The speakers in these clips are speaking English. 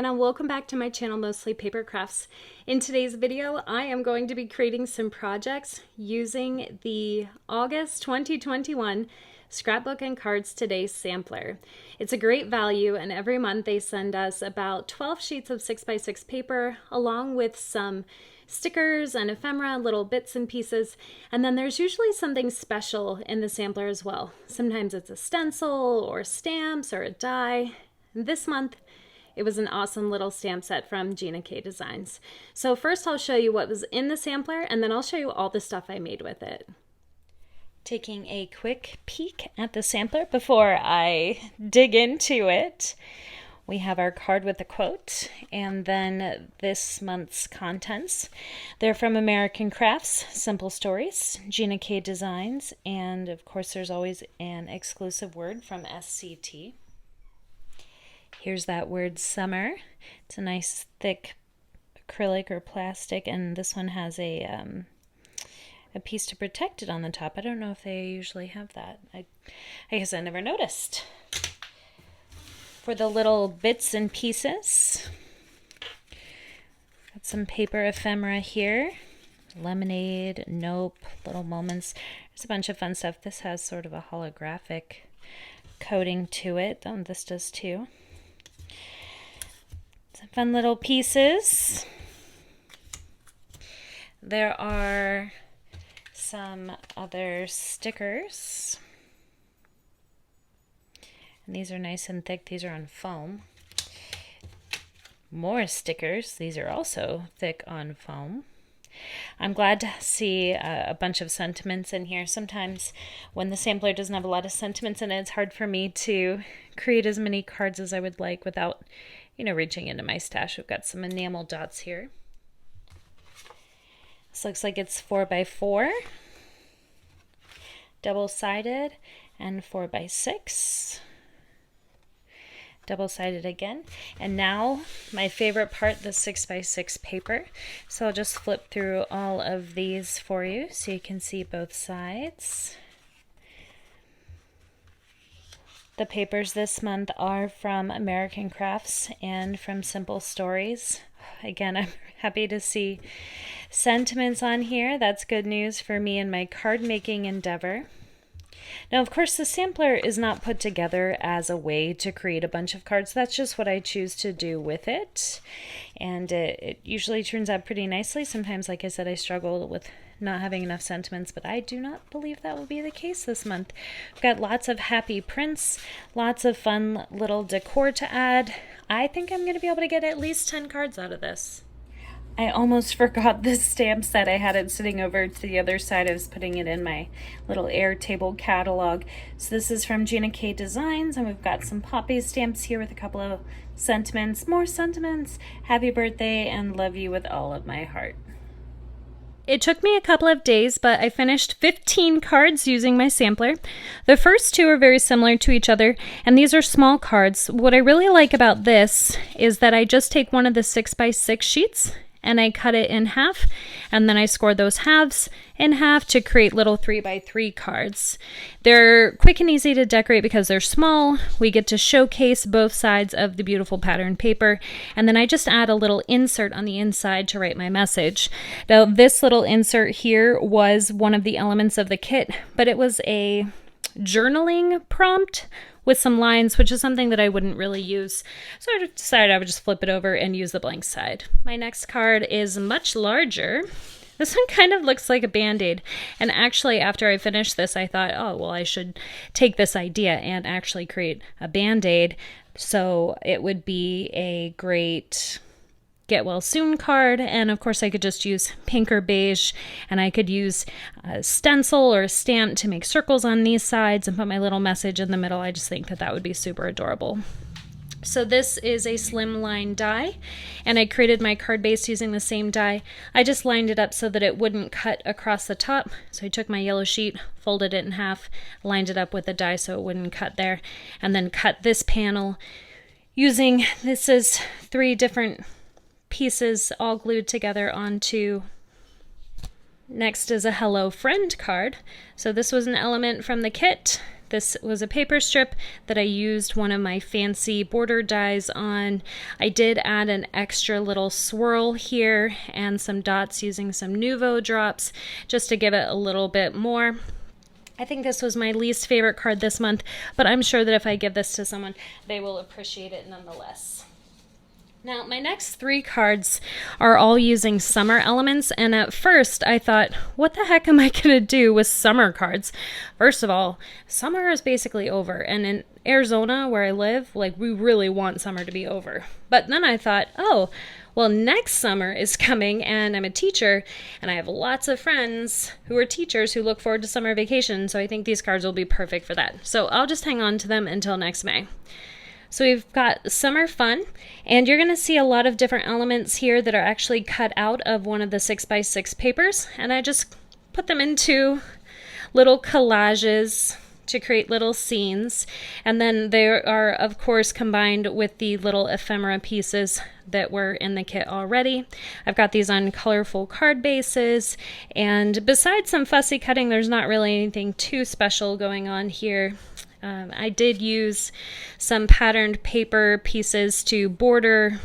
Hannah. Welcome back to my channel, Mostly Paper Crafts. In today's video, I am going to be creating some projects using the August 2021 Scrapbook and Cards Today sampler. It's a great value, and every month they send us about 12 sheets of 6x6 paper along with some stickers and ephemera, little bits and pieces, and then there's usually something special in the sampler as well. Sometimes it's a stencil or stamps or a die. This month it was an awesome little stamp set from Gina K Designs. So first I'll show you what was in the sampler, and then I'll show you all the stuff I made with it. Taking a quick peek at the sampler before I dig into it. We have our card with a quote, and then this month's contents. They're from American Crafts, Simple Stories, Gina K Designs, and of course there's always an exclusive word from SCT. Here's that word summer. It's a nice thick acrylic or plastic, and this one has a piece to protect it on the top. I don't know if they usually have that. I guess I never noticed. For the little bits and pieces, got some paper ephemera here. Lemonade, nope, little moments. There's a bunch of fun stuff. This has sort of a holographic coating to it. This does too. Some fun little pieces. There are some other stickers. And these are nice and thick. These are on foam. More stickers. These are also thick on foam. I'm glad to see a bunch of sentiments in here. Sometimes when the sampler doesn't have a lot of sentiments in it, it's hard for me to create as many cards as I would like without, reaching into my stash. We've got some enamel dots here. This looks like it's 4x4, double-sided, and 4x6. Double-sided again. And now my favorite part, the 6x6 paper. So I'll just flip through all of these for you so you can see both sides. The papers this month are from American Crafts and from Simple Stories. Again, I'm happy to see sentiments on here. That's good news for me in my card making endeavor. Now, of course, the sampler is not put together as a way to create a bunch of cards. That's just what I choose to do with it. And it usually turns out pretty nicely. Sometimes, like I said, I struggle with not having enough sentiments, but I do not believe that will be the case this month. We've got lots of happy prints, lots of fun little decor to add. I think I'm going to be able to get at least 10 cards out of this. I almost forgot this stamp set. I had it sitting over to the other side. I was putting it in my little Airtable catalog. So this is from Gina K Designs, and we've got some poppy stamps here with a couple of sentiments. More sentiments. Happy birthday and love you with all of my heart. It took me a couple of days, but I finished 15 cards using my sampler. The first two are very similar to each other, and these are small cards. What I really like about this is that I just take one of the 6x6 sheets and I cut it in half, and then I score those halves in half to create little 3x3 cards. They're quick and easy to decorate because they're small. We get to showcase both sides of the beautiful pattern paper, and then I just add a little insert on the inside to write my message. Now, this little insert here was one of the elements of the kit, but it was a journaling prompt with some lines, which is something that I wouldn't really use. So I decided I would just flip it over and use the blank side. My next card is much larger. This one kind of looks like a Band-Aid. And actually, after I finished this, I thought, oh, well, I should take this idea and actually create a Band-Aid. So it would be a great get well soon card, and of course I could just use pink or beige, and I could use a stencil or a stamp to make circles on these sides and put my little message in the middle. I just think that that would be super adorable. So this is a slimline die, and I created my card base using the same die. I just lined it up so that it wouldn't cut across the top. So I took my yellow sheet, folded it in half, lined it up with the die so it wouldn't cut there, and then cut this panel using, this is 3 different pieces all glued together onto. Next is a Hello Friend card. So this was an element from the kit. This was a paper strip that I used one of my fancy border dies on. I did add an extra little swirl here and some dots using some Nouveau drops just to give it a little bit more. I think this was my least favorite card this month, but I'm sure that if I give this to someone, they will appreciate it nonetheless. Now, my next 3 cards are all using summer elements, and at first I thought, what the heck am I going to do with summer cards? First of all, summer is basically over, and in Arizona, where I live, like, we really want summer to be over. But then I thought, oh, well, next summer is coming, and I'm a teacher, and I have lots of friends who are teachers who look forward to summer vacation, so I think these cards will be perfect for that. So I'll just hang on to them until next May. So we've got summer fun, and you're going to see a lot of different elements here that are actually cut out of one of the 6x6 papers, and I just put them into little collages to create little scenes, and then they are of course combined with the little ephemera pieces that were in the kit already. I've got these on colorful card bases, and besides some fussy cutting, there's not really anything too special going on here. I did use some patterned paper pieces to border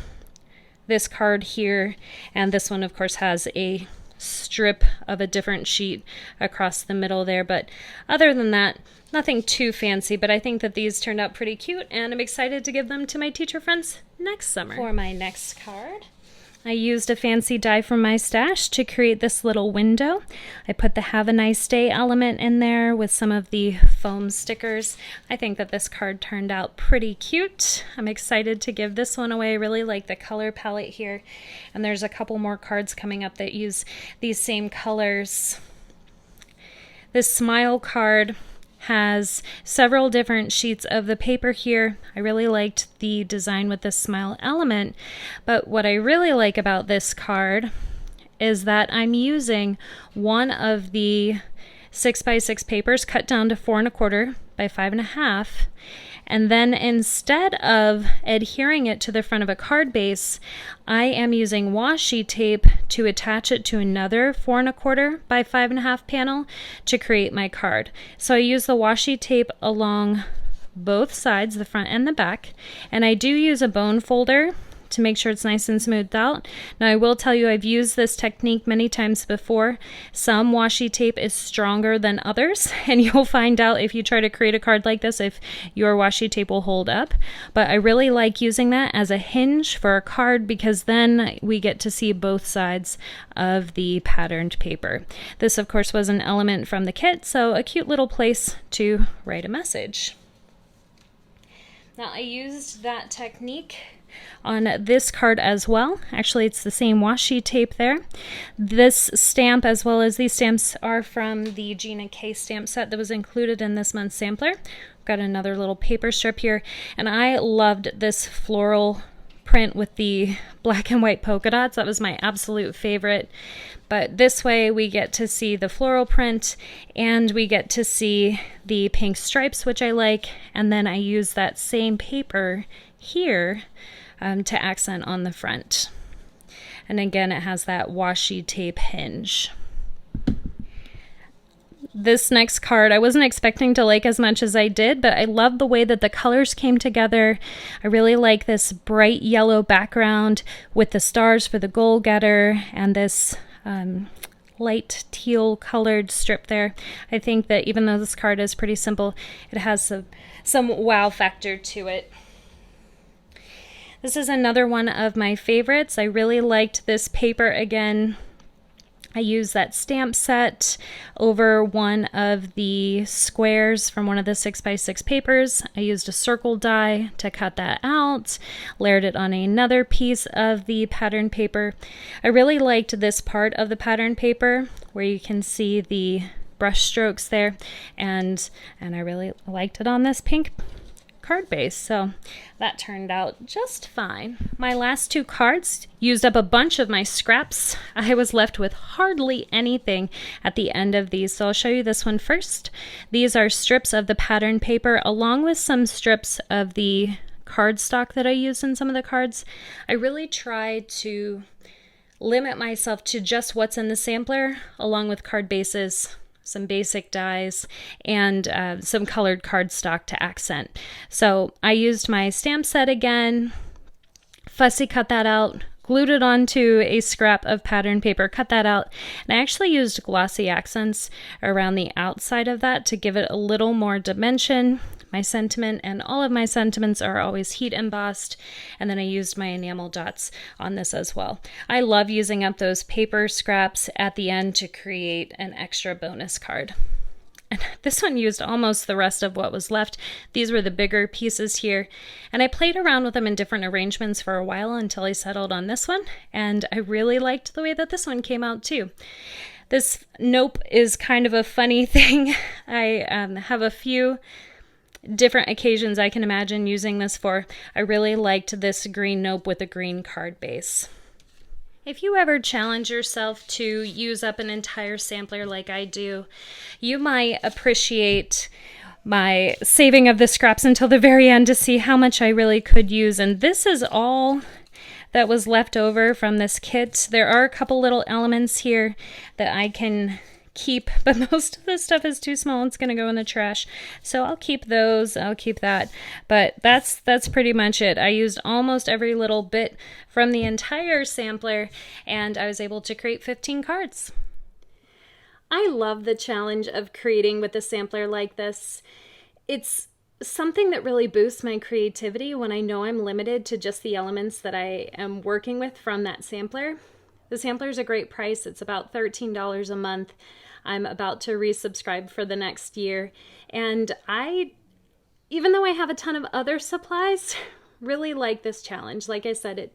this card here, and this one of course has a strip of a different sheet across the middle there, but other than that, nothing too fancy. But I think that these turned out pretty cute, and I'm excited to give them to my teacher friends next summer. For my next card, I used a fancy die from my stash to create this little window. I put the Have a Nice Day element in there with some of the foam stickers. I think that this card turned out pretty cute. I'm excited to give this one away. I really like the color palette here. And there's a couple more cards coming up that use these same colors. This smile card has several different sheets of the paper here. I really liked the design with the smile element, but what I really like about this card is that I'm using one of the 6x6 papers cut down to 4 1/4 by 5 1/2, and then instead of adhering it to the front of a card base, I am using washi tape to attach it to another 4 1/4 by 5 1/2 panel to create my card. So I use the washi tape along both sides, the front and the back, and I do use a bone folder to make sure it's nice and smoothed out. Now I will tell you, I've used this technique many times before. Some washi tape is stronger than others, and you'll find out if you try to create a card like this if your washi tape will hold up. But I really like using that as a hinge for a card, because then we get to see both sides of the patterned paper. This of course was an element from the kit, so a cute little place to write a message. Now I used that technique on this card as well. Actually, it's the same washi tape there. This stamp, as well as these stamps, are from the Gina K stamp set that was included in this month's sampler. Got another little paper strip here, and I loved this floral print with the black and white polka dots. That was my absolute favorite. But this way we get to see the floral print, and we get to see the pink stripes, which I like, and then I use that same paper here to accent on the front. And again, it has that washi tape hinge. This next card I wasn't expecting to like as much as I did, but I love the way that the colors came together. I really like this bright yellow background with the stars for the goal getter and this light teal colored strip there. I think that even though this card is pretty simple, it has some wow factor to it. This is another one of my favorites. I really liked this paper again. I used that stamp set over one of the squares from one of the 6x6 papers. I used a circle die to cut that out, layered it on another piece of the pattern paper. I really liked this part of the pattern paper where you can see the brush strokes there, and I really liked it on this pink card base, so that turned out just fine. My last 2 cards used up a bunch of my scraps. I was left with hardly anything at the end of these, so I'll show you this one first. These are strips of the pattern paper along with some strips of the cardstock that I used in some of the cards. I really tried to limit myself to just what's in the sampler along with card bases, some basic dies, and some colored cardstock to accent. So I used my stamp set again, fussy cut that out, glued it onto a scrap of pattern paper, cut that out, and I actually used glossy accents around the outside of that to give it a little more dimension. My sentiment and all of my sentiments are always heat embossed, and then I used my enamel dots on this as well. I love using up those paper scraps at the end to create an extra bonus card. And this one used almost the rest of what was left. These were the bigger pieces here. And I played around with them in different arrangements for a while until I settled on this one. And I really liked the way that this one came out too. This nope is kind of a funny thing. I have a few different occasions I can imagine using this for. I really liked this green nope with a green card base. If you ever challenge yourself to use up an entire sampler like I do, you might appreciate my saving of the scraps until the very end to see how much I really could use. And this is all that was left over from this kit. There are a couple little elements here that I can keep, but most of the stuff is too small. It's going to go in the trash. So I'll keep those. I'll keep that. But that's pretty much it. I used almost every little bit from the entire sampler, and I was able to create 15 cards. I love the challenge of creating with a sampler like this. It's something that really boosts my creativity when I know I'm limited to just the elements that I am working with from that sampler. The sampler is a great price. It's about $13 a month. I'm about to resubscribe for the next year. And even though I have a ton of other supplies, really like this challenge. Like I said,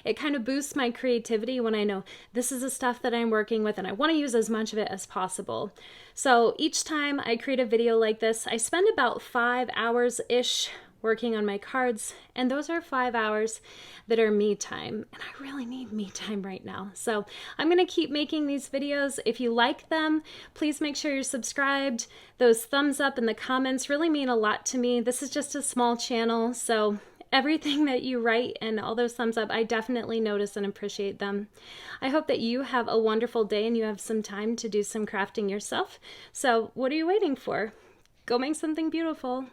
it kind of boosts my creativity when I know this is the stuff that I'm working with and I want to use as much of it as possible. So each time I create a video like this, I spend about 5 hours-ish working on my cards, and those are 5 hours that are me time, and I really need me time right now. So I'm gonna keep making these videos. If you like them, please make sure you're subscribed. Those thumbs up and the comments really mean a lot to me. This is just a small channel, so everything that you write and all those thumbs up, I definitely notice and appreciate them. I hope that you have a wonderful day and you have some time to do some crafting yourself. So what are you waiting for? Go make something beautiful.